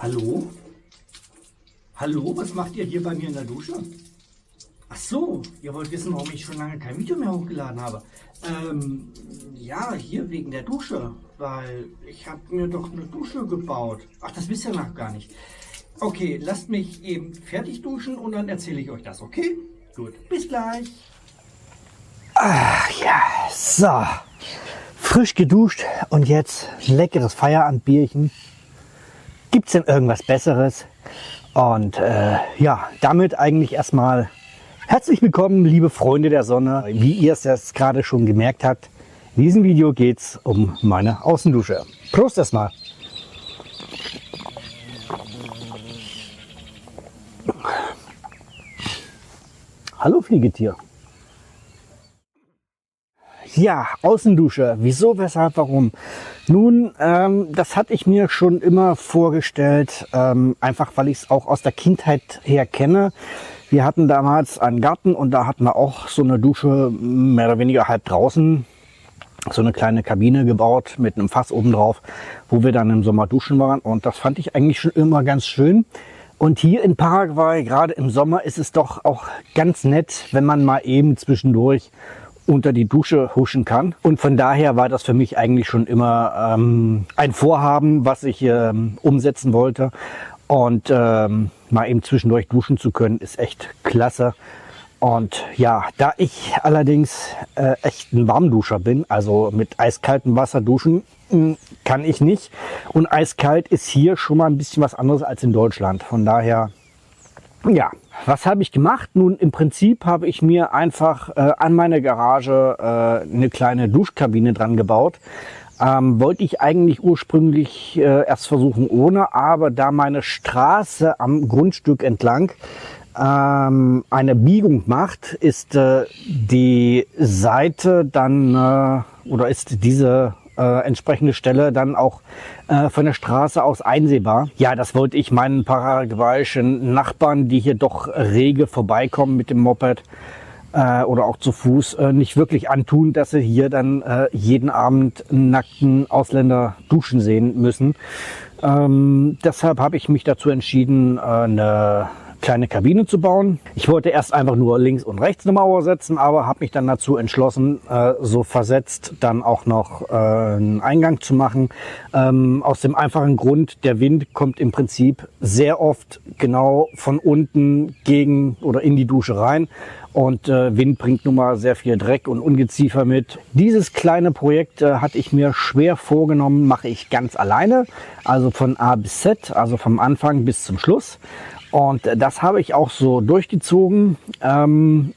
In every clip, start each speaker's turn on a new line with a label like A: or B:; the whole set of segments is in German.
A: Hallo? Hallo, was macht ihr hier bei mir in der Dusche? Ach so, ihr wollt wissen, warum ich schon lange kein Video mehr hochgeladen habe. Ja, hier wegen der Dusche, weil ich habe mir doch eine Dusche gebaut. Ach, das wisst ihr noch gar nicht. Okay, lasst mich eben fertig duschen und dann erzähle ich euch das, okay? Gut, bis gleich.
B: Ach ja, so. Frisch geduscht und jetzt leckeres Feierabendbierchen. Gibt's denn irgendwas Besseres? Und ja, damit eigentlich erstmal herzlich willkommen, liebe Freunde der Sonne. Wie ihr es jetzt gerade schon gemerkt habt, in diesem Video geht's um meine Außendusche. Prost erstmal. Hallo Fliegetier. Ja, Außendusche. Wieso, weshalb, warum? Nun, das hatte ich mir schon immer vorgestellt, einfach weil ich es auch aus der Kindheit her kenne. Wir hatten damals einen Garten und da hatten wir auch so eine Dusche mehr oder weniger halb draußen. So eine kleine Kabine gebaut mit einem Fass oben drauf, wo wir dann im Sommer duschen waren. Und das fand ich eigentlich schon immer ganz schön. Und hier in Paraguay, gerade im Sommer, ist es doch auch ganz nett, wenn man mal eben zwischendurch unter die Dusche huschen kann. Und von daher war das für mich eigentlich schon immer ein Vorhaben, was ich umsetzen wollte. Und mal eben zwischendurch duschen zu können, ist echt klasse. Und ja, da ich allerdings echt ein Warmduscher bin, also mit eiskaltem Wasser duschen, kann ich nicht. Und eiskalt ist hier schon mal ein bisschen was anderes als in Deutschland. Von daher, ja, was habe ich gemacht? Nun, im Prinzip habe ich mir einfach an meine Garage eine kleine Duschkabine dran gebaut. Wollte ich eigentlich ursprünglich erst versuchen ohne, aber da meine Straße am Grundstück entlang eine Biegung macht, ist die Seite dann oder ist diese entsprechende Stelle dann auch von der Straße aus einsehbar. Ja, das wollte ich meinen paraguayischen Nachbarn, die hier doch rege vorbeikommen mit dem Moped oder auch zu Fuß, nicht wirklich antun, dass sie hier dann jeden Abend nackten Ausländer duschen sehen müssen. Deshalb habe ich mich dazu entschieden, eine kleine Kabine zu bauen. Ich wollte erst einfach nur links und rechts eine Mauer setzen, aber habe mich dann dazu entschlossen, so versetzt dann auch noch einen Eingang zu machen. Aus dem einfachen Grund, der Wind kommt im Prinzip sehr oft genau von unten gegen oder in die Dusche rein. Und Wind bringt nun mal sehr viel Dreck und Ungeziefer mit. Dieses kleine Projekt hatte ich mir schwer vorgenommen, mache ich ganz alleine. Also von A bis Z, also vom Anfang bis zum Schluss. Und das habe ich auch so durchgezogen.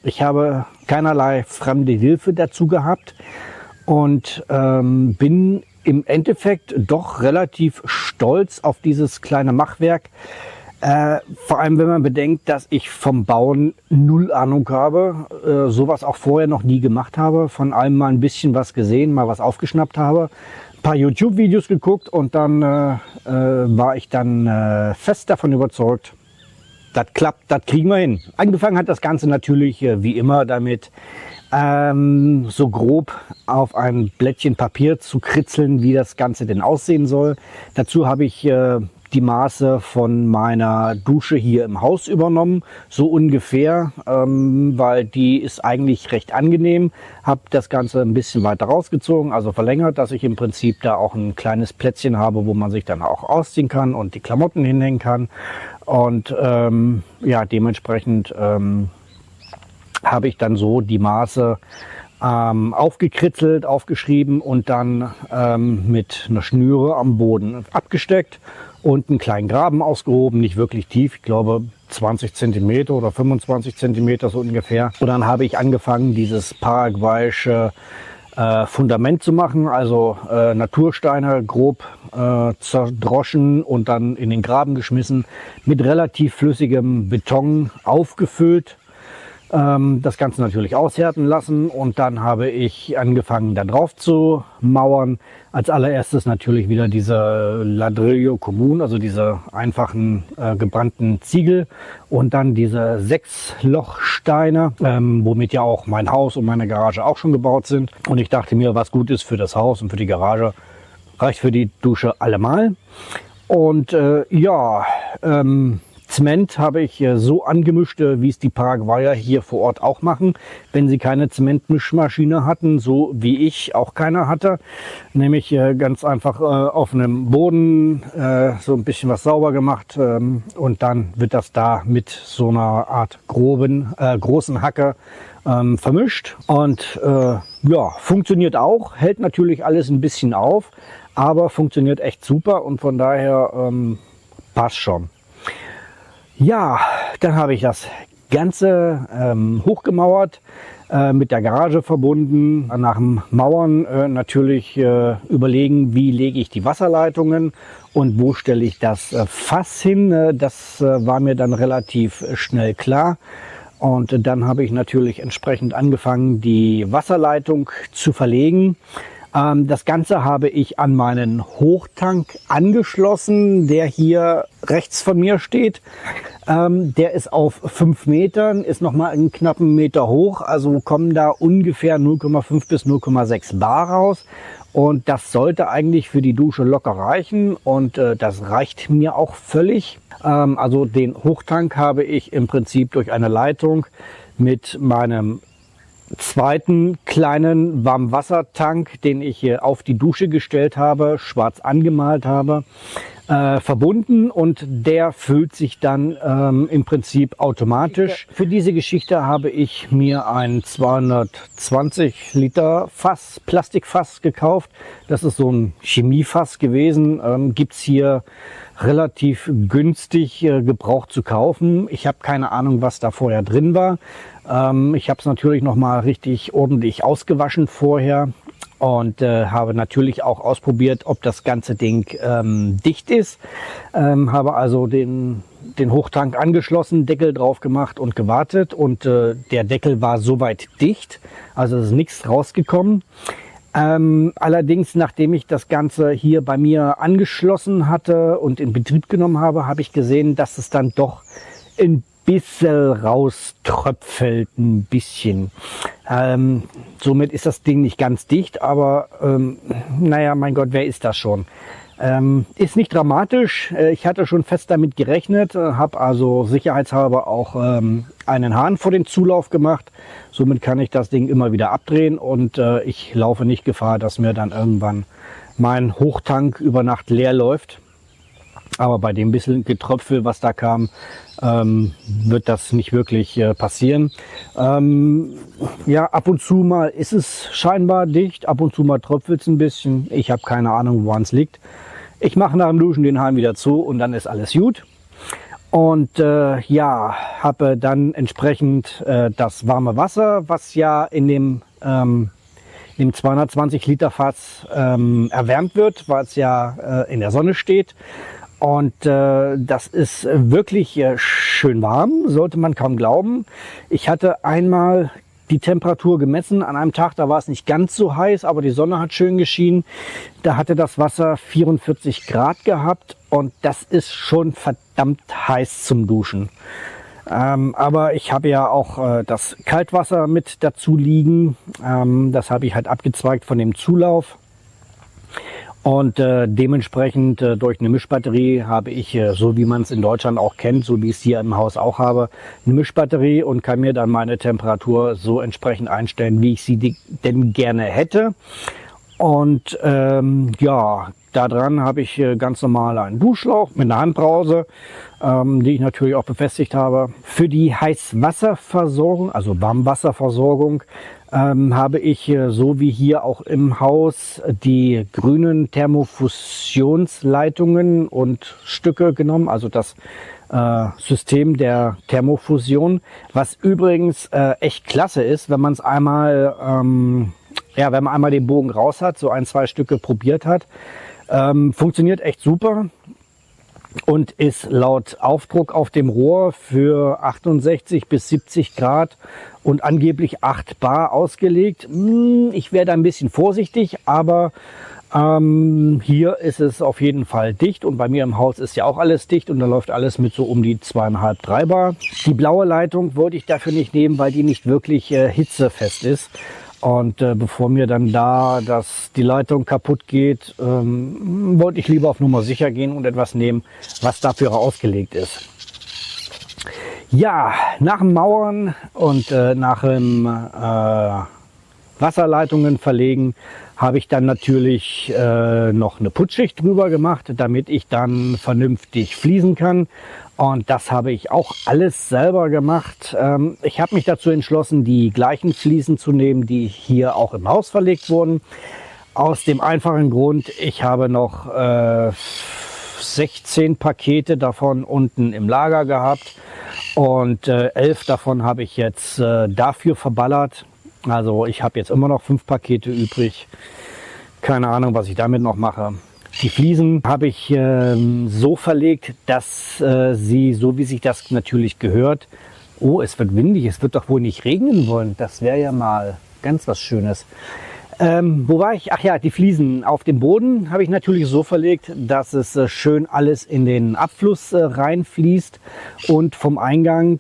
B: Ich habe keinerlei fremde Hilfe dazu gehabt und bin im Endeffekt doch relativ stolz auf dieses kleine Machwerk. Vor allem, wenn man bedenkt, dass ich vom Bauen null Ahnung habe, sowas auch vorher noch nie gemacht habe, von allem mal ein bisschen was gesehen, mal was aufgeschnappt habe, ein paar YouTube-Videos geguckt und dann war ich dann fest davon überzeugt, das klappt, das kriegen wir hin. Angefangen hat das Ganze natürlich wie immer damit, so grob auf ein Blättchen Papier zu kritzeln, wie das Ganze denn aussehen soll. Dazu habe ich die Maße von meiner Dusche hier im Haus übernommen, so ungefähr, weil die ist eigentlich recht angenehm. Habe das Ganze ein bisschen weiter rausgezogen, also verlängert, dass ich im Prinzip da auch ein kleines Plätzchen habe, wo man sich dann auch ausziehen kann und die Klamotten hinhängen kann. Und ja, dementsprechend habe ich dann so die Maße aufgekritzelt, aufgeschrieben und dann mit einer Schnüre am Boden abgesteckt und einen kleinen Graben ausgehoben, nicht wirklich tief, ich glaube 20 cm oder 25 cm so ungefähr. Und dann habe ich angefangen, dieses paraguayische Fundament zu machen, also Natursteine grob zerdroschen und dann in den Graben geschmissen, mit relativ flüssigem Beton aufgefüllt. Das Ganze natürlich aushärten lassen und dann habe ich angefangen da drauf zu mauern. Als allererstes natürlich wieder diese Ladrillo Común, also diese einfachen gebrannten Ziegel und dann diese 6-Loch-Steine, womit ja auch mein Haus und meine Garage auch schon gebaut sind. Und ich dachte mir, was gut ist für das Haus und für die Garage, reicht für die Dusche allemal. Und ja, Zement habe ich so angemischt, wie es die Paraguayer hier vor Ort auch machen, wenn sie keine Zementmischmaschine hatten, so wie ich auch keine hatte. Nämlich ganz einfach auf einem Boden so ein bisschen was sauber gemacht und dann wird das da mit so einer Art großen Hacke vermischt. Und ja, funktioniert auch, hält natürlich alles ein bisschen auf, aber funktioniert echt super und von daher passt schon. Ja, dann habe ich das Ganze hochgemauert, mit der Garage verbunden. Nach dem Mauern natürlich überlegen, wie lege ich die Wasserleitungen und wo stelle ich das Fass hin. Das war mir dann relativ schnell klar. Und dann habe ich natürlich entsprechend angefangen, die Wasserleitung zu verlegen. Das Ganze habe ich an meinen Hochtank angeschlossen, der hier rechts von mir steht. Der ist auf 5 Metern, ist nochmal einen knappen Meter hoch, also kommen da ungefähr 0,5 bis 0,6 Bar raus. Und das sollte eigentlich für die Dusche locker reichen und das reicht mir auch völlig. Also den Hochtank habe ich im Prinzip durch eine Leitung mit meinem zweiten kleinen Warmwassertank, den ich hier auf die Dusche gestellt habe, schwarz angemalt habe, verbunden und der füllt sich dann im Prinzip automatisch. Für diese Geschichte habe ich mir ein 220 Liter Fass, Plastikfass gekauft. Das ist so ein Chemiefass gewesen. Gibt's hier relativ günstig gebraucht zu kaufen. Ich habe keine Ahnung, was da vorher drin war. Ich habe es natürlich noch mal richtig ordentlich ausgewaschen vorher und habe natürlich auch ausprobiert, ob das ganze Ding dicht ist. Habe also den Hochtank angeschlossen, Deckel drauf gemacht und gewartet und der Deckel war soweit dicht, also ist nichts rausgekommen. Allerdings, nachdem ich das Ganze hier bei mir angeschlossen hatte und in Betrieb genommen habe, habe ich gesehen, dass es dann doch ein bisschen rauströpfelt, ein bisschen. Somit ist das Ding nicht ganz dicht, aber naja, mein Gott, wer ist das schon? Ist nicht dramatisch. Ich hatte schon fest damit gerechnet, habe also sicherheitshalber auch einen Hahn vor den Zulauf gemacht. Somit kann ich das Ding immer wieder abdrehen und ich laufe nicht Gefahr, dass mir dann irgendwann mein Hochtank über Nacht leer läuft. Aber bei dem bisschen Getröpfel, was da kam, wird das nicht wirklich passieren. Ja, ab und zu mal ist es scheinbar dicht, ab und zu mal tröpfelt es ein bisschen. Ich habe keine Ahnung, woran es liegt. Ich mache nach dem Duschen den Hahn wieder zu und dann ist alles gut. Und ja, habe dann entsprechend das warme Wasser, was ja in dem 220 Liter Fass erwärmt wird, weil es ja in der Sonne steht. Und das ist wirklich schön warm, sollte man kaum glauben. Ich hatte einmal die Temperatur gemessen an einem Tag, da war es nicht ganz so heiß, aber die Sonne hat schön geschienen. Da hatte das Wasser 44 Grad gehabt und das ist schon verdammt heiß zum Duschen. Aber ich habe ja auch das Kaltwasser mit dazu liegen. Das habe ich halt abgezweigt von dem Zulauf. Und dementsprechend durch eine Mischbatterie habe ich, so wie man es in Deutschland auch kennt, so wie ich es hier im Haus auch habe, eine Mischbatterie und kann mir dann meine Temperatur so entsprechend einstellen, wie ich sie denn gerne hätte. Und ja, daran habe ich ganz normal einen Duschschlauch mit einer Handbrause, die ich natürlich auch befestigt habe. Für die Heißwasserversorgung, also Warmwasserversorgung, habe ich, so wie hier auch im Haus, die grünen Thermofusionsleitungen und Stücke genommen, also das System der Thermofusion, was übrigens echt klasse ist, wenn man es einmal, ja, wenn man einmal den Bogen raus hat, so 1, 2 Stücke probiert hat. Funktioniert echt super und ist laut Aufdruck auf dem Rohr für 68 bis 70 Grad und angeblich 8 Bar ausgelegt. Ich wäre da ein bisschen vorsichtig, aber hier ist es auf jeden Fall dicht und bei mir im Haus ist ja auch alles dicht und da läuft alles mit so um die 2,5, 3 Bar. Die blaue Leitung wollte ich dafür nicht nehmen, weil die nicht wirklich hitzefest ist. Und bevor mir dann da die Leitung kaputt geht, wollte ich lieber auf Nummer sicher gehen und etwas nehmen, was dafür ausgelegt ist. Ja, nach dem Mauern und nach dem Wasserleitungen verlegen, habe ich dann natürlich noch eine Putzschicht drüber gemacht, damit ich dann vernünftig fließen kann. Und das habe ich auch alles selber gemacht. Ich habe mich dazu entschlossen, die gleichen Fliesen zu nehmen, die hier auch im Haus verlegt wurden. Aus dem einfachen Grund, ich habe noch 16 Pakete davon unten im Lager gehabt und 11 davon habe ich jetzt dafür verballert. Also ich habe jetzt immer noch 5 Pakete übrig. Keine Ahnung, was ich damit noch mache. Die Fliesen habe ich so verlegt, dass sie, so wie sich das natürlich gehört, oh, es wird windig, es wird doch wohl nicht regnen wollen. Das wäre ja mal ganz was Schönes. Wo war ich? Ach ja, die Fliesen auf dem Boden habe ich natürlich so verlegt, dass es schön alles in den Abfluss reinfließt und vom Eingang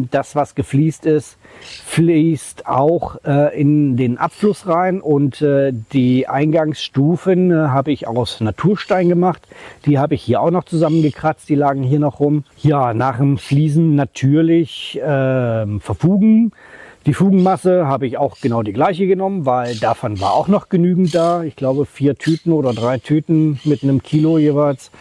B: das, was gefliest ist, fließt auch in den Abfluss rein und die Eingangsstufen habe ich aus Naturstein gemacht. Die habe ich hier auch noch zusammengekratzt, die lagen hier noch rum. Ja, nach dem Fliesen natürlich verfugen. Die Fugenmasse habe ich auch genau die gleiche genommen, weil davon war auch noch genügend da. Ich glaube 4 Tüten oder 3 Tüten mit einem Kilo jeweils.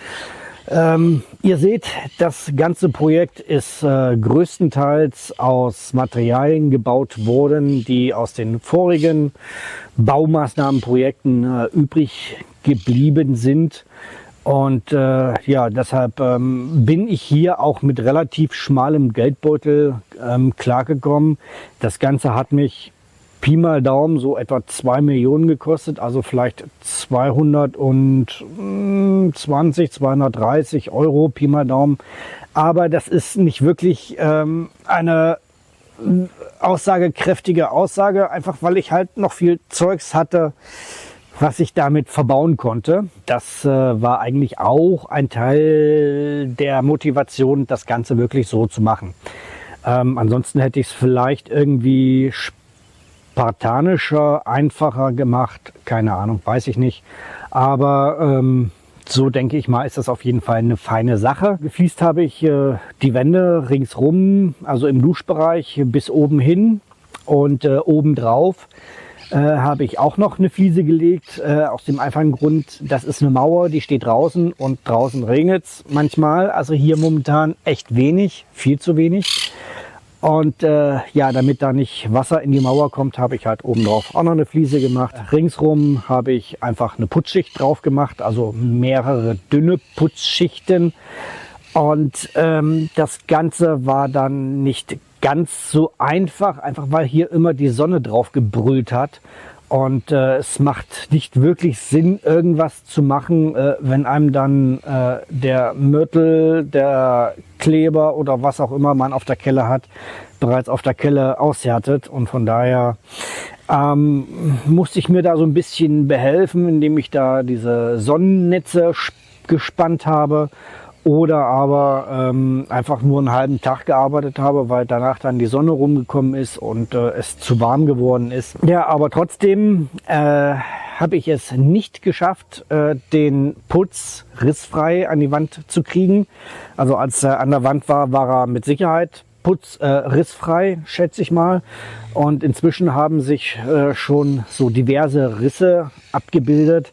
B: Ihr seht, das ganze Projekt ist größtenteils aus Materialien gebaut worden, die aus den vorigen Baumaßnahmenprojekten übrig geblieben sind. Und ja, deshalb bin ich hier auch mit relativ schmalem Geldbeutel klargekommen. Das Ganze hat mich Pi mal Daumen so etwa 2 Millionen gekostet, also vielleicht 220, 230 Euro Pi mal Daumen. Aber das ist nicht wirklich eine aussagekräftige Aussage, einfach weil ich halt noch viel Zeugs hatte, was ich damit verbauen konnte. Das war eigentlich auch ein Teil der Motivation, das Ganze wirklich so zu machen. Ansonsten hätte ich es vielleicht irgendwie spartanischer, einfacher gemacht. Keine Ahnung, weiß ich nicht. Aber so denke ich mal, ist das auf jeden Fall eine feine Sache. Gefliest habe ich die Wände ringsrum, also im Duschbereich bis oben hin und obendrauf habe ich auch noch eine Fliese gelegt, aus dem einfachen Grund, das ist eine Mauer, die steht draußen und draußen regnet es manchmal, also hier momentan echt wenig, viel zu wenig. Und ja, damit da nicht Wasser in die Mauer kommt, habe ich halt oben drauf auch noch eine Fliese gemacht. Ringsrum habe ich einfach eine Putzschicht drauf gemacht, also mehrere dünne Putzschichten. Und das Ganze war dann nicht ganz so einfach weil hier immer die Sonne drauf gebrüllt hat. Und es macht nicht wirklich Sinn, irgendwas zu machen, wenn einem dann der Mörtel, der Kleber oder was auch immer man auf der Kelle hat, bereits auf der Kelle aushärtet. Und von daher musste ich mir da so ein bisschen behelfen, indem ich da diese Sonnennetze gespannt habe. Oder aber einfach nur einen halben Tag gearbeitet habe, weil danach dann die Sonne rumgekommen ist und es zu warm geworden ist. Ja, aber trotzdem habe ich es nicht geschafft, den Putz rissfrei an die Wand zu kriegen. Also als er an der Wand war, war er mit Sicherheit rissfrei, schätze ich mal. Und inzwischen haben sich schon so diverse Risse abgebildet.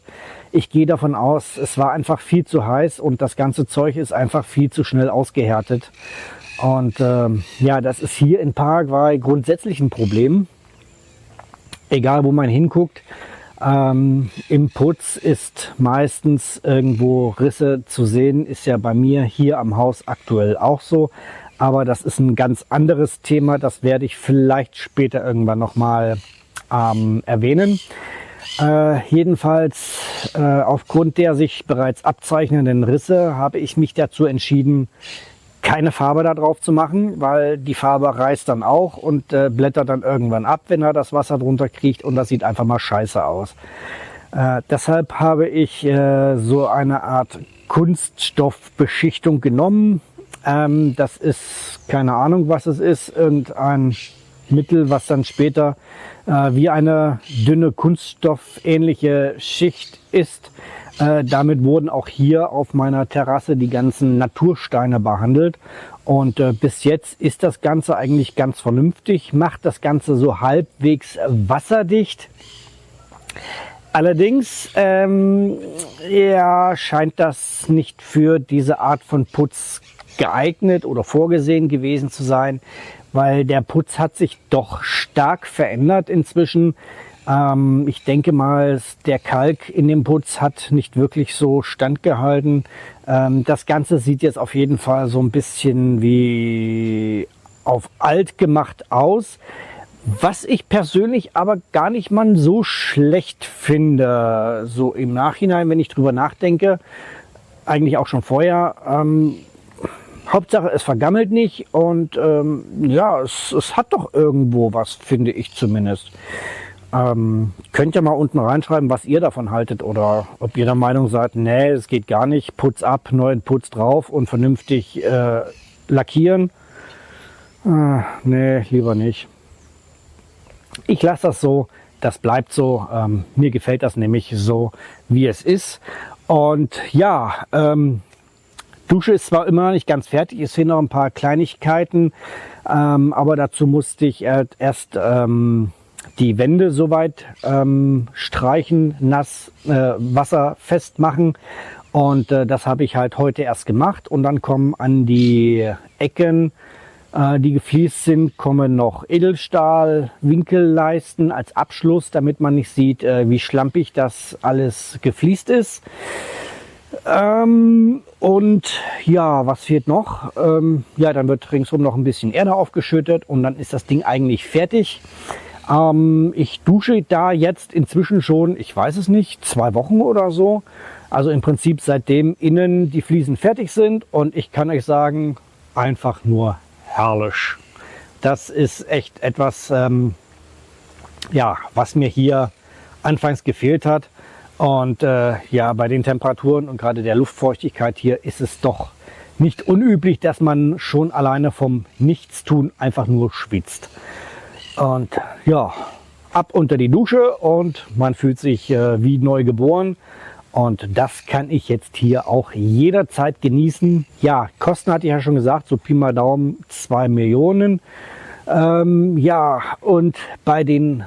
B: Ich gehe davon aus, es war einfach viel zu heiß und das ganze Zeug ist einfach viel zu schnell ausgehärtet. Und ja, das ist hier in Paraguay grundsätzlich ein Problem. Egal, wo man hinguckt. Im Putz ist meistens irgendwo Risse zu sehen. Ist ja bei mir hier am Haus aktuell auch so. Aber das ist ein ganz anderes Thema. Das werde ich vielleicht später irgendwann nochmal erwähnen. Jedenfalls aufgrund der sich bereits abzeichnenden Risse habe ich mich dazu entschieden, keine Farbe da drauf zu machen, weil die Farbe reißt dann auch und blättert dann irgendwann ab, wenn er das Wasser drunter kriegt, und das sieht einfach mal scheiße aus. Deshalb habe ich so eine Art Kunststoffbeschichtung genommen. Das ist keine Ahnung, was es ist, irgendein Mittel, was dann später wie eine dünne kunststoffähnliche Schicht ist. Damit wurden auch hier auf meiner Terrasse die ganzen Natursteine behandelt. Und bis jetzt ist das Ganze eigentlich ganz vernünftig, macht das Ganze so halbwegs wasserdicht. Allerdings ja, scheint das nicht für diese Art von Putz geeignet oder vorgesehen gewesen zu sein, weil der Putz hat sich doch stark verändert inzwischen. Ich denke mal, der Kalk in dem Putz hat nicht wirklich so standgehalten. Das Ganze sieht jetzt auf jeden Fall so ein bisschen wie auf alt gemacht aus. Was ich persönlich aber gar nicht mal so schlecht finde, so im Nachhinein, wenn ich drüber nachdenke, eigentlich auch schon vorher. Hauptsache, es vergammelt nicht und ja, es hat doch irgendwo was, finde ich zumindest. Könnt ihr mal unten reinschreiben, was ihr davon haltet oder ob ihr der Meinung seid, nee, es geht gar nicht, Putz ab, neuen Putz drauf und vernünftig lackieren. Nee, lieber nicht. Ich lasse das so, das bleibt so. Mir gefällt das nämlich so, wie es ist. Und ja, Dusche ist zwar immer noch nicht ganz fertig, es fehlen noch ein paar Kleinigkeiten, aber dazu musste ich erst die Wände soweit streichen, nass, wasserfest machen. Und das habe ich halt heute erst gemacht. Und dann kommen an die Ecken, die gefliest sind, kommen noch Edelstahl-Winkelleisten als Abschluss, damit man nicht sieht, wie schlampig das alles gefliest ist. Und ja, was fehlt noch? Ja, dann wird ringsum noch ein bisschen Erde aufgeschüttet und dann ist das Ding eigentlich fertig. Ich dusche da jetzt inzwischen schon, ich weiß es nicht, 2 Wochen oder so. Also im Prinzip seitdem innen die Fliesen fertig sind und ich kann euch sagen, einfach nur herrlich. Das ist echt etwas, ja, was mir hier anfangs gefehlt hat. Und ja, bei den Temperaturen und gerade der Luftfeuchtigkeit hier ist es doch nicht unüblich, dass man schon alleine vom Nichtstun einfach nur schwitzt. Und ja, ab unter die Dusche und man fühlt sich wie neu geboren. Und das kann ich jetzt hier auch jederzeit genießen. Ja, Kosten hatte ich ja schon gesagt, so Pi mal Daumen 2 Millionen. Ja, und bei den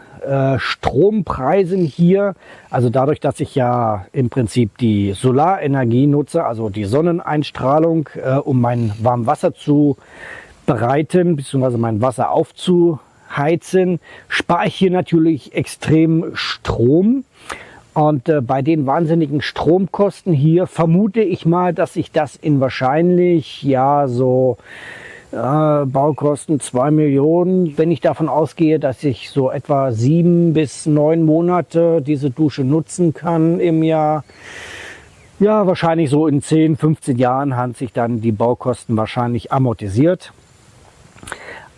B: Strompreisen hier, also dadurch, dass ich ja im Prinzip die Solarenergie nutze, also die Sonneneinstrahlung, um mein Warmwasser zu bereiten, beziehungsweise mein Wasser aufzuheizen, spare ich hier natürlich extrem Strom. Und bei den wahnsinnigen Stromkosten hier vermute ich mal, dass ich das in wahrscheinlich, ja, so Baukosten 2 Millionen. Wenn ich davon ausgehe, dass ich so etwa 7 bis 9 Monate diese Dusche nutzen kann im Jahr, ja, wahrscheinlich so in 10, 15 Jahren haben sich dann die Baukosten wahrscheinlich amortisiert.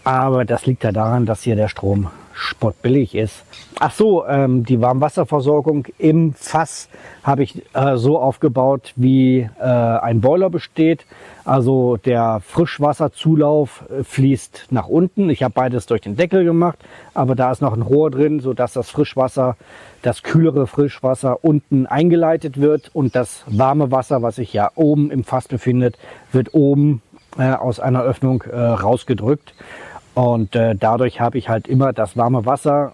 B: Aber das liegt ja daran, dass hier der Strom spottbillig ist. Ach so, die Warmwasserversorgung im Fass habe ich so aufgebaut, wie ein Boiler besteht. Also der Frischwasserzulauf fließt nach unten. Ich habe beides durch den Deckel gemacht, aber da ist noch ein Rohr drin, sodass das Frischwasser, das kühlere Frischwasser unten eingeleitet wird und das warme Wasser, was sich ja oben im Fass befindet, wird oben aus einer Öffnung rausgedrückt. Und dadurch habe ich halt immer das warme Wasser,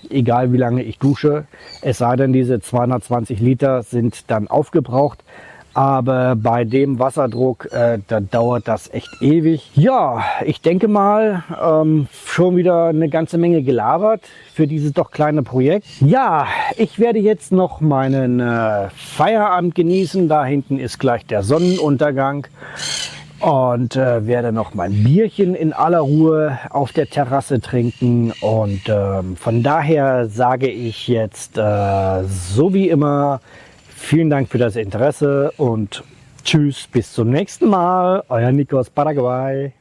B: egal wie lange ich dusche. Es sei denn, diese 220 Liter sind dann aufgebraucht. Aber bei dem Wasserdruck, da dauert das echt ewig. Ja, ich denke mal, schon wieder eine ganze Menge gelabert für dieses doch kleine Projekt. Ja, ich werde jetzt noch meinen Feierabend genießen. Da hinten ist gleich der Sonnenuntergang. Und werde noch mein Bierchen in aller Ruhe auf der Terrasse trinken. Und von daher sage ich jetzt so wie immer, vielen Dank für das Interesse und tschüss, bis zum nächsten Mal. Euer Nico aus Paraguay.